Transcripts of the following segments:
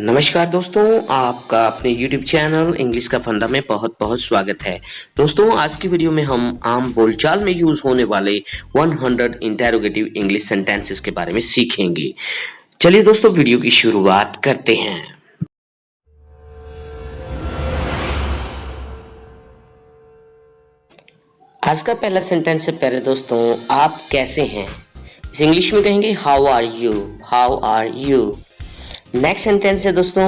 नमस्कार दोस्तों, आपका अपने YouTube चैनल इंग्लिश का फंडा में बहुत बहुत स्वागत है। दोस्तों, आज की वीडियो में हम आम बोलचाल में यूज होने वाले 100 इंटेरोगेटिव इंग्लिश सेंटेंसेस के बारे में सीखेंगे। चलिए दोस्तों, वीडियो की शुरुआत करते हैं। आज का पहला सेंटेंस से पहले दोस्तों, आप कैसे हैं इस इंग्लिश में कहेंगे how are you. How are you. Next sentence है दोस्तों,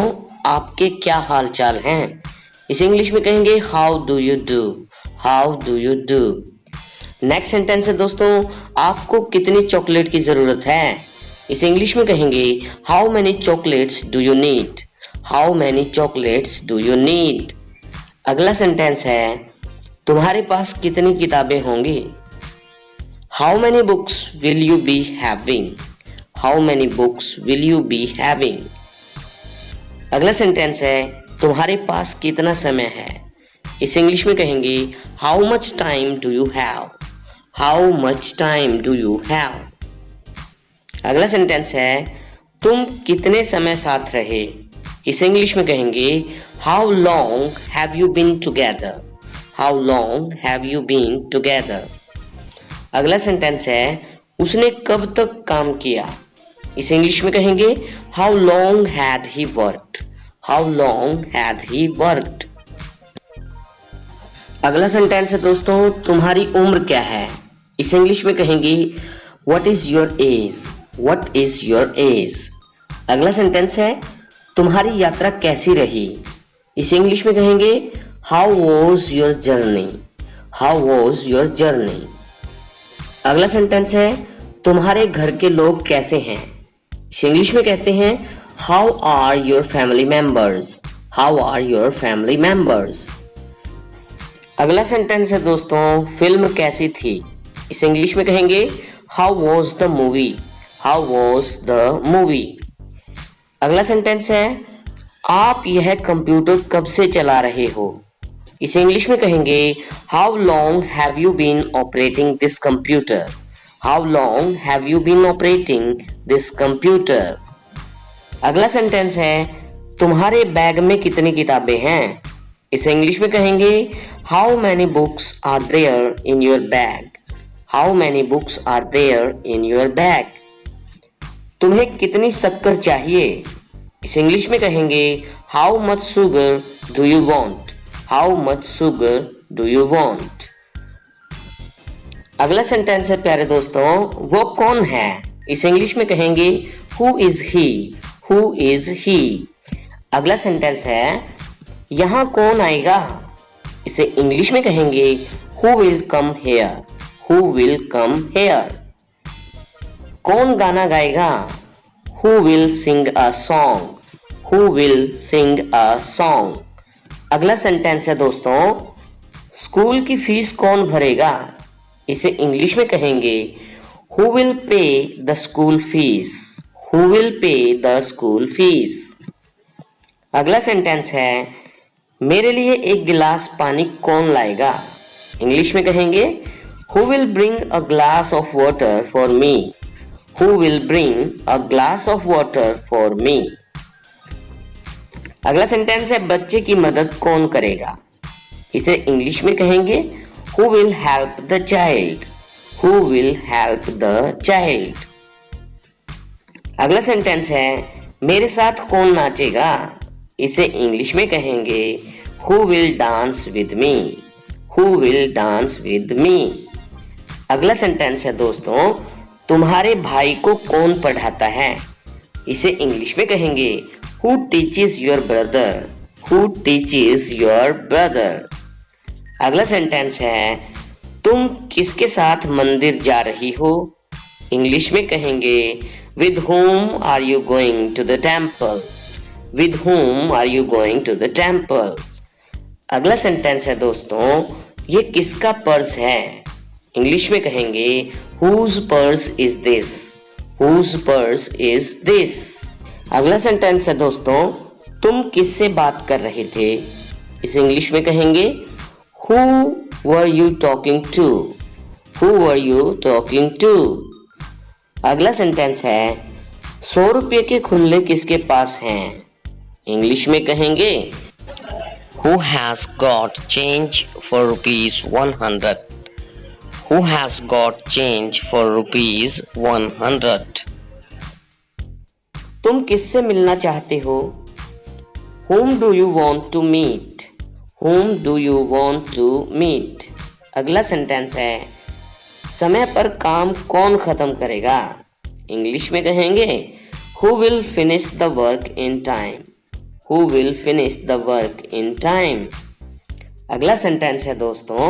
आपके क्या हाल चाल हैं इस इंग्लिश में कहेंगे how do you do. How do you do. Next sentence है दोस्तों, आपको कितनी चॉकलेट की जरूरत है इस इंग्लिश में कहेंगे how many chocolates do you need. How many chocolates do you need. अगला सेंटेंस है, तुम्हारे पास कितनी किताबें होंगी। How many books will you be having. How many books will you be having. अगला सेंटेंस है, तुम्हारे पास कितना समय है इस इंग्लिश में कहेंगे how much time do you have. How much time do you have. अगला सेंटेंस है, तुम कितने समय साथ रहे इस इंग्लिश में कहेंगे how long have you been together. How long have you been together. अगला सेंटेंस है, उसने कब तक काम किया इस इंग्लिश में कहेंगे how long had he worked. How long had he worked. अगला सेंटेंस है दोस्तों, तुम्हारी उम्र क्या है इस इंग्लिश में कहेंगे what is your age. What is your age. अगला सेंटेंस है, तुम्हारी यात्रा कैसी रही इस इंग्लिश में कहेंगे how was your journey. How was your journey. अगला सेंटेंस है, तुम्हारे घर के लोग कैसे हैं इस इंग्लिश में कहते हैं how are your family members. How are your family members. अगला सेंटेंस है दोस्तों, फिल्म कैसी थी इस इंग्लिश में कहेंगे how was the movie. How was the movie. अगला सेंटेंस है, आप यह कंप्यूटर कब से चला रहे हो इस इंग्लिश में कहेंगे how long have you been operating this computer. How long have you been operating this computer. अगला सेंटेंस है, तुम्हारे बैग में कितनी किताबें हैं इस इंग्लिश में कहेंगे how many books are there in your bag. How many books are there in your bag. तुम्हें कितनी शक्कर चाहिए इस इंग्लिश में कहेंगे how much sugar do you want. How much sugar do you want. अगला सेंटेंस है प्यारे दोस्तों, वो कौन है इस इंग्लिश में कहेंगे who is he. Who is he. अगला सेंटेंस है, यहां कौन आएगा इसे इंग्लिश में कहेंगे who will come here. Who will come here. कौन गाना गाएगा who will sing a song. Who will sing a song. अगला सेंटेंस है दोस्तों, स्कूल की फीस कौन भरेगा इसे इंग्लिश में कहेंगे who will pay the school fees. Who will pay the school fees. अगला सेंटेंस है, मेरे लिए एक गिलास पानी कौन लाएगा इंग्लिश में कहेंगे who will bring a glass of water for me. Who will bring a glass of water for me. अगला सेंटेंस है, बच्चे की मदद कौन करेगा इसे इंग्लिश में कहेंगे who will help the child. Who will help the child. अगला सेंटेंस है, मेरे साथ कौन नाचेगा इसे इंग्लिश में कहेंगे who will dance with me. Who will dance with me. अगला सेंटेंस है दोस्तों, तुम्हारे भाई को कौन पढ़ाता है इसे इंग्लिश में कहेंगे Who teaches your brother? Who teaches your brother? अगला सेंटेंस है, तुम किसके साथ मंदिर जा रही हो इंग्लिश में कहेंगे With whom are you going to the temple? With whom are you going to the temple? अगला सेंटेंस है दोस्तों, ये किसका पर्स है इंग्लिश में कहेंगे Whose purse is this? Whose purse is this? अगला सेंटेंस है दोस्तों, तुम किससे बात कर रहे थे इस इंग्लिश में कहेंगे who were you talking to. Who were you talking to. अगला सेंटेंस है, 100 रुपये के खुल्ले किसके पास हैं इंग्लिश में कहेंगे Who has got change for rupees 100? Who has got change for rupees 100? तुम किससे मिलना चाहते हो? Whom do you want to meet? Whom do you want to meet? अगला सेंटेंस है समय पर काम कौन खत्म करेगा? इंग्लिश में कहेंगे Who will finish the work in time? Who will finish the work in time? अगला सेंटेंस है दोस्तों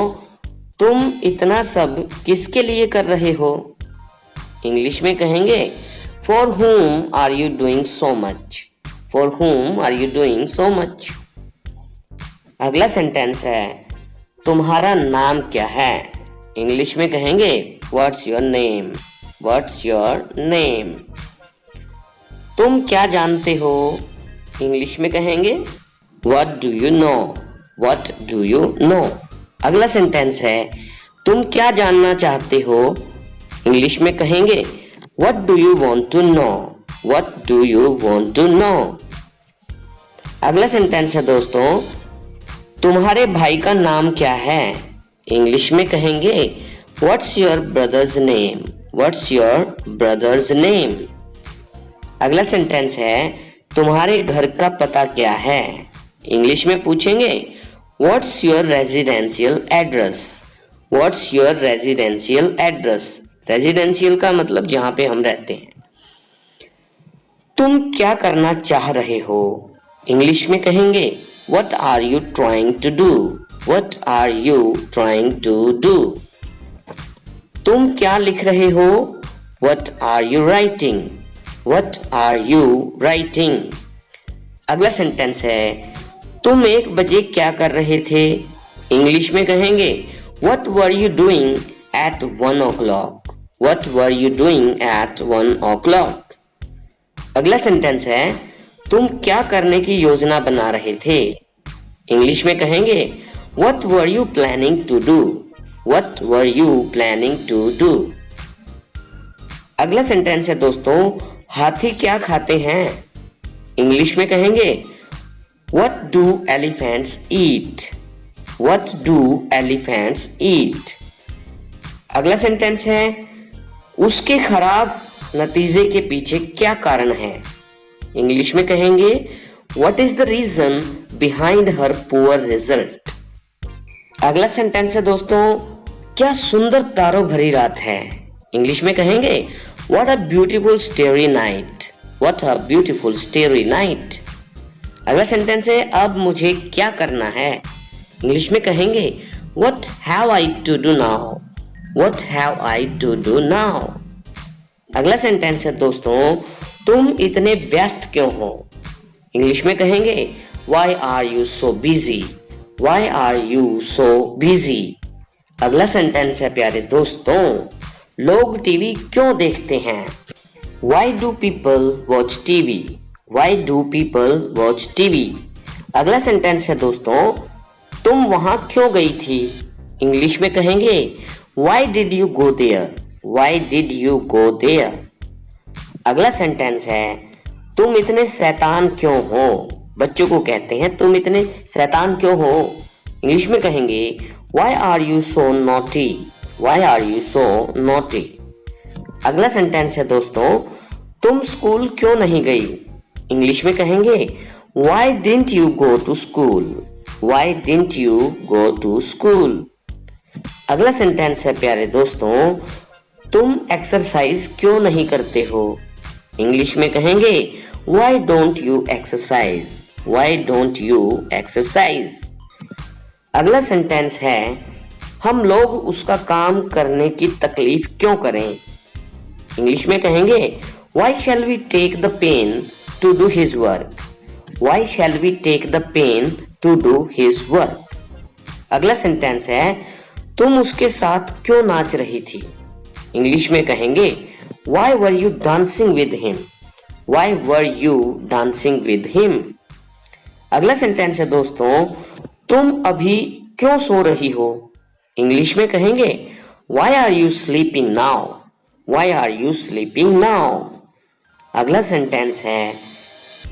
तुम इतना सब किसके लिए कर रहे हो? इंग्लिश में कहेंगे For whom are you doing so much? For whom are you doing so much? अगला सेंटेंस है तुम्हारा नाम क्या है? इंग्लिश में कहेंगे What's your name? What's your name? तुम क्या जानते हो? इंग्लिश में कहेंगे What do you know? What do you know? अगला सेंटेंस है तुम क्या जानना चाहते हो? इंग्लिश में कहेंगे What do you want to know? What do you want to know? अगला सेंटेंस है दोस्तों तुम्हारे भाई का नाम क्या है? इंग्लिश में कहेंगे What's your brother's name? What's your brother's name? अगला सेंटेंस है तुम्हारे घर का पता क्या है? इंग्लिश में पूछेंगे What's your residential address? What's your residential address? Residential का मतलब जहां पे हम रहते हैं। तुम क्या करना चाह रहे हो? इंग्लिश में कहेंगे What are you trying to do? What are you trying to do? तुम क्या लिख रहे हो? What are you writing? What are you writing? अगला सेंटेंस है तुम 1 बजे क्या कर रहे थे? इंग्लिश में कहेंगे What were you doing at 1 o'clock? What were you doing at 1 o'clock? अगला सेंटेंस है तुम क्या करने की योजना बना रहे थे? इंग्लिश में कहेंगे What were you planning to do? What were you planning to do? अगला सेंटेंस है दोस्तों हाथी क्या खाते हैं? इंग्लिश में कहेंगे What do elephants eat? What do elephants eat? अगला सेंटेंस है उसके खराब नतीजे के पीछे क्या कारण है? इंग्लिश में कहेंगे What is the reason behind her poor result? अगला सेंटेंस है दोस्तों क्या सुंदर तारों भरी रात है? इंग्लिश में कहेंगे What a beautiful starry night. What a beautiful starry night. अगला सेंटेंस है अब मुझे क्या करना है? इंग्लिश में कहेंगे What have I to do now? What have I to do now? अगला सेंटेंस है दोस्तों तुम इतने व्यस्त क्यों हो? इंग्लिश में कहेंगे Why are you so busy? Why are you so busy? अगला सेंटेंस है प्यारे दोस्तों लोग टीवी क्यों देखते हैं? Why do people watch TV? Why do people watch TV? अगला सेंटेंस है दोस्तों तुम वहां क्यों गई थी? इंग्लिश में कहेंगे Why did you go there? Why did you go there? अगला सेंटेंस है तुम इतने शैतान क्यों हो? बच्चों को कहते हैं तुम इतने शैतान क्यों हो? इंग्लिश में कहेंगे Why are you so naughty? Why are you so naughty? अगला सेंटेंस है दोस्तों तुम स्कूल क्यों नहीं गई? इंग्लिश में कहेंगे Why didn't you go to school? Why didn't you go to school? अगला सेंटेंस है प्यारे दोस्तों तुम एक्सरसाइज क्यों नहीं करते हो? इंग्लिश में कहेंगे Why don't you exercise? Why don't you exercise? अगला सेंटेंस है हम लोग उसका काम करने की तकलीफ क्यों करें? इंग्लिश में कहेंगे Why shall we take the pain to do his work? Why shall we take the pain to do his work? अगला सेंटेंस है तुम उसके साथ क्यों नाच रही थी? इंग्लिश में कहेंगे Why were you dancing with him? Why were you dancing with him? अगला सेंटेंस है दोस्तों तुम अभी क्यों सो रही हो? इंग्लिश में कहेंगे Why are you sleeping now? Why are you sleeping now? अगला सेंटेंस है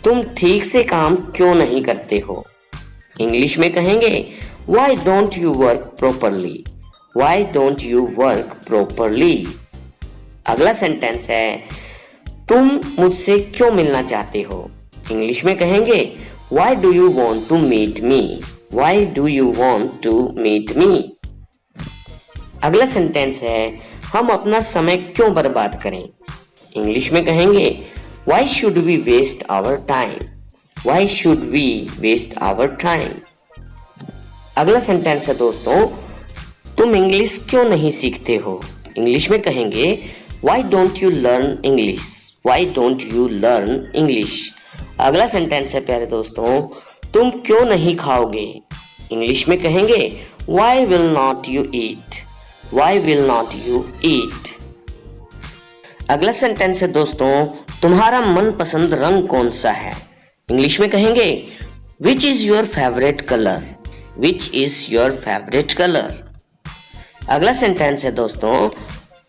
तुम ठीक से काम क्यों नहीं करते हो? इंग्लिश में कहेंगे Why don't you work properly? Why don't you work properly? अगला सेंटेंस है तुम मुझसे क्यों मिलना चाहते हो? इंग्लिश में कहेंगे Why do you want to meet me? Why do you want to meet me? अगला सेंटेंस है हम अपना समय क्यों बर्बाद करें? इंग्लिश में कहेंगे Why should we waste our time? Why should we waste our time? अगला सेंटेंस है दोस्तों तुम इंग्लिश क्यों नहीं सीखते हो? इंग्लिश में कहेंगे Why don't you learn English? Why don't you learn English? अगला सेंटेंस है प्यारे दोस्तों तुम क्यों नहीं खाओगे? इंग्लिश में कहेंगे Why will not you eat? Why will not you eat? अगला सेंटेंस है दोस्तों तुम्हारा मनपसंद रंग कौन सा है? इंग्लिश में कहेंगे Which is your favorite color? Which is your favorite color? अगला सेंटेंस है दोस्तों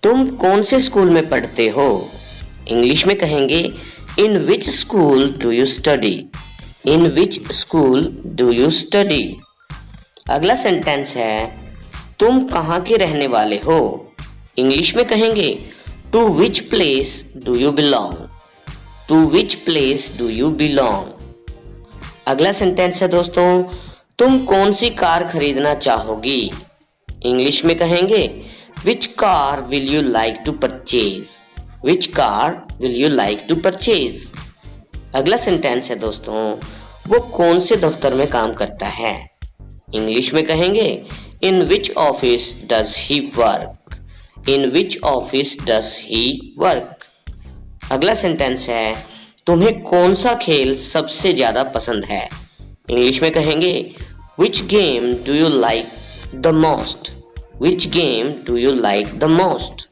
तुम कौन से स्कूल में पढ़ते हो? इंग्लिश में कहेंगे In which school do you study? In which school do you study? अगला सेंटेंस है तुम कहाँ के रहने वाले हो? इंग्लिश में कहेंगे To which place do you belong? To which place do you belong? अगला सेंटेंस है दोस्तों तुम कौन सी कार खरीदना चाहोगी? इंग्लिश में कहेंगे Which car will you like to purchase? Which car will you like to purchase? अगला सेंटेंस है दोस्तों वो कौन से दफ्तर में काम करता है? इंग्लिश में कहेंगे In which office does he work? In which office does he work? अगला सेंटेंस है तुम्हें कौन सा खेल सबसे ज्यादा पसंद है? इंग्लिश में कहेंगे Which game do you like the most? Which game do you like the most?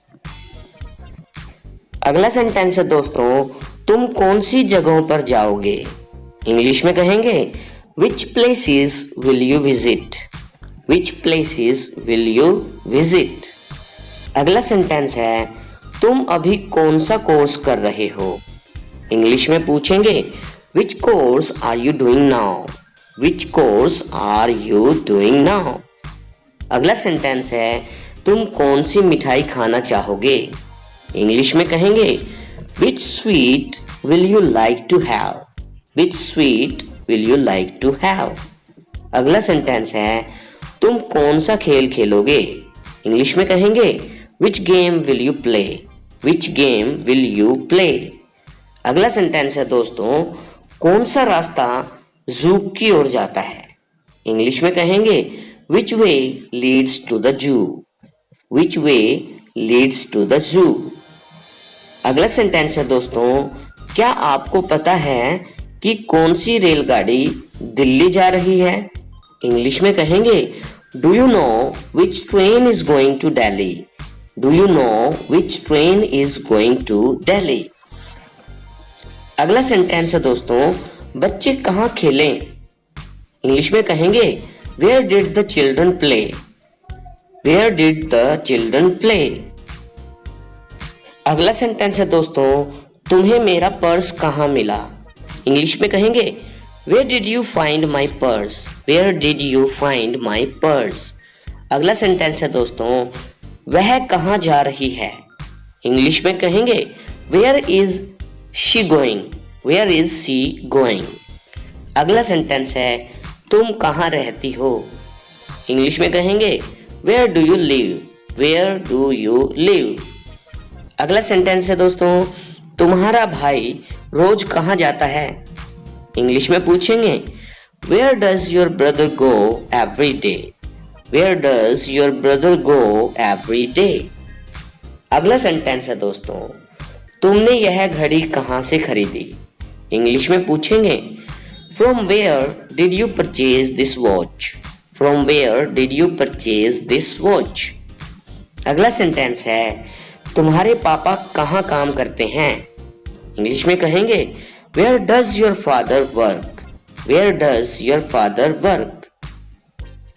अगला सेंटेंस है दोस्तों तुम कौन सी जगहों पर जाओगे? इंग्लिश में कहेंगे Which places will you visit? Which places will you visit? अगला सेंटेंस है तुम अभी कौन सा कोर्स कर रहे हो? इंग्लिश में पूछेंगे Which course are you doing now? Which course are you doing now? अगला सेंटेंस है तुम कौन सी मिठाई खाना चाहोगे? इंग्लिश में कहेंगे Which sweet will you like to have? Which sweet will you like to have? अगला सेंटेंस है तुम कौन सा खेल खेलोगे? इंग्लिश में कहेंगे Which game will you play? Which game will you play? अगला सेंटेंस है दोस्तों कौन सा रास्ता जू की ओर जाता है? इंग्लिश में कहेंगे Which way leads to the zoo? Which way leads to the zoo? अगला सेंटेंस है दोस्तों क्या आपको पता है कि कौन सी रेलगाड़ी दिल्ली जा रही है? इंग्लिश में कहेंगे Do you know which train is going to Delhi? Do you know which train is going to Delhi? अगला सेंटेंस है दोस्तों बच्चे कहाँ खेलें? इंग्लिश में कहेंगे Where did the children play? Where did the children play? अगला सेंटेंस है दोस्तों तुम्हें मेरा पर्स कहाँ मिला? इंग्लिश में कहेंगे Where did you find my purse? Where did you find my purse? अगला सेंटेंस है दोस्तों वह कहाँ जा रही है? इंग्लिश में कहेंगे Where is she going? Where is she going? अगला सेंटेंस है तुम कहाँ रहती हो? इंग्लिश में कहेंगे Where do you live? Where do you live? अगला सेंटेंस है दोस्तों तुम्हारा भाई रोज कहाँ जाता है? इंग्लिश में पूछेंगे Where does your brother go every day? Where does your brother go every day? अगला सेंटेंस है दोस्तों तुमने यह घड़ी कहाँ से खरीदी? इंग्लिश में पूछेंगे From where did you purchase this watch? From where did you purchase this watch? अगला सेंटेंस है तुम्हारे पापा कहाँ काम करते हैं? इंग्लिश में कहेंगे Where does your father work? Where does your father work?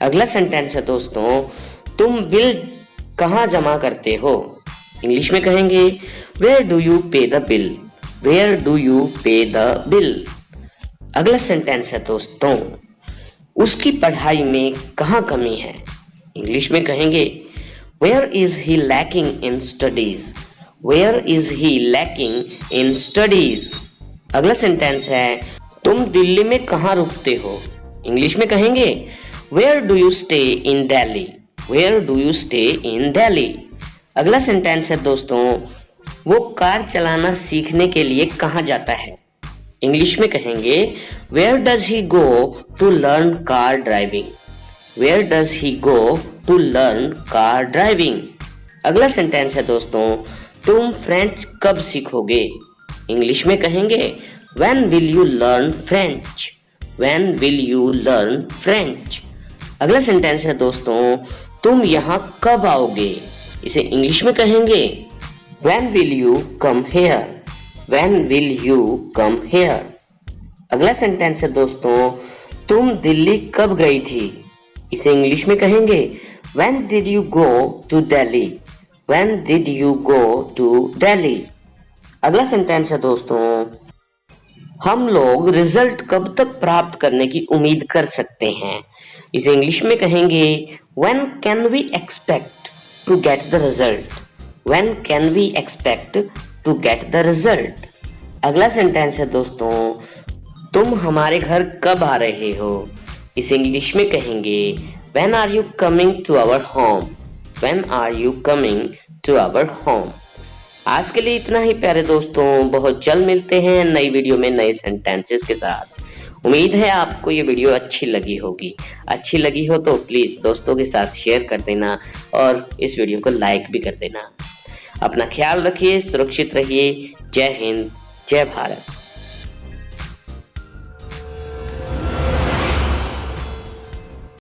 अगला सेंटेंस है दोस्तों तुम बिल कहाँ जमा करते हो? इंग्लिश में कहेंगे Where do you pay the bill? Where do you pay the bill? अगला सेंटेंस है दोस्तों, उसकी पढ़ाई में कहाँ कमी है? इंग्लिश में कहेंगे where is he lacking in studies, where is he lacking in studies. अगला सेंटेंस है तुम दिल्ली में कहाँ रुकते हो? इंग्लिश में कहेंगे where do you stay in Delhi, where do you stay in Delhi. अगला सेंटेंस है दोस्तों, वो कार चलाना सीखने के लिए कहाँ जाता है? इंग्लिश में कहेंगे where does he go to learn car driving, where does he go to learn car driving. अगला सेंटेंस है दोस्तों, तुम फ्रेंच कब सीखोगे? इंग्लिश में कहेंगे when will you learn French, when will you learn French. अगला सेंटेंस है दोस्तों, तुम यहाँ कब आओगे? इसे इंग्लिश में कहेंगे when will you come here, when will you come here. अगला सेंटेंस है दोस्तों, तुम दिल्ली कब गई थी? इसे इंग्लिश में कहेंगे when did you go to Delhi, when did you go to Delhi. अगला सेंटेंस है दोस्तों, हम लोग रिजल्ट कब तक प्राप्त करने की उम्मीद कर सकते हैं? इसे इंग्लिश में कहेंगे when can we expect to get the result, when can we expect to get the result. अगला सेंटेंस है दोस्तों, तुम हमारे घर कब आ रहे हो? इसे इंग्लिश में कहेंगे when are you coming to our home, when are you coming to our home. आज के लिए इतना ही प्यारे दोस्तों, बहुत जल्द मिलते हैं नई वीडियो में नए सेंटेंसेस के साथ। उम्मीद है आपको ये वीडियो अच्छी लगी होगी। अच्छी लगी हो तो प्लीज दोस्तों के साथ शेयर कर देना और इस वीडियो को लाइक भी कर देना। अपना ख्याल रखिए, सुरक्षित रहिए। जय हिंद, जय भारत।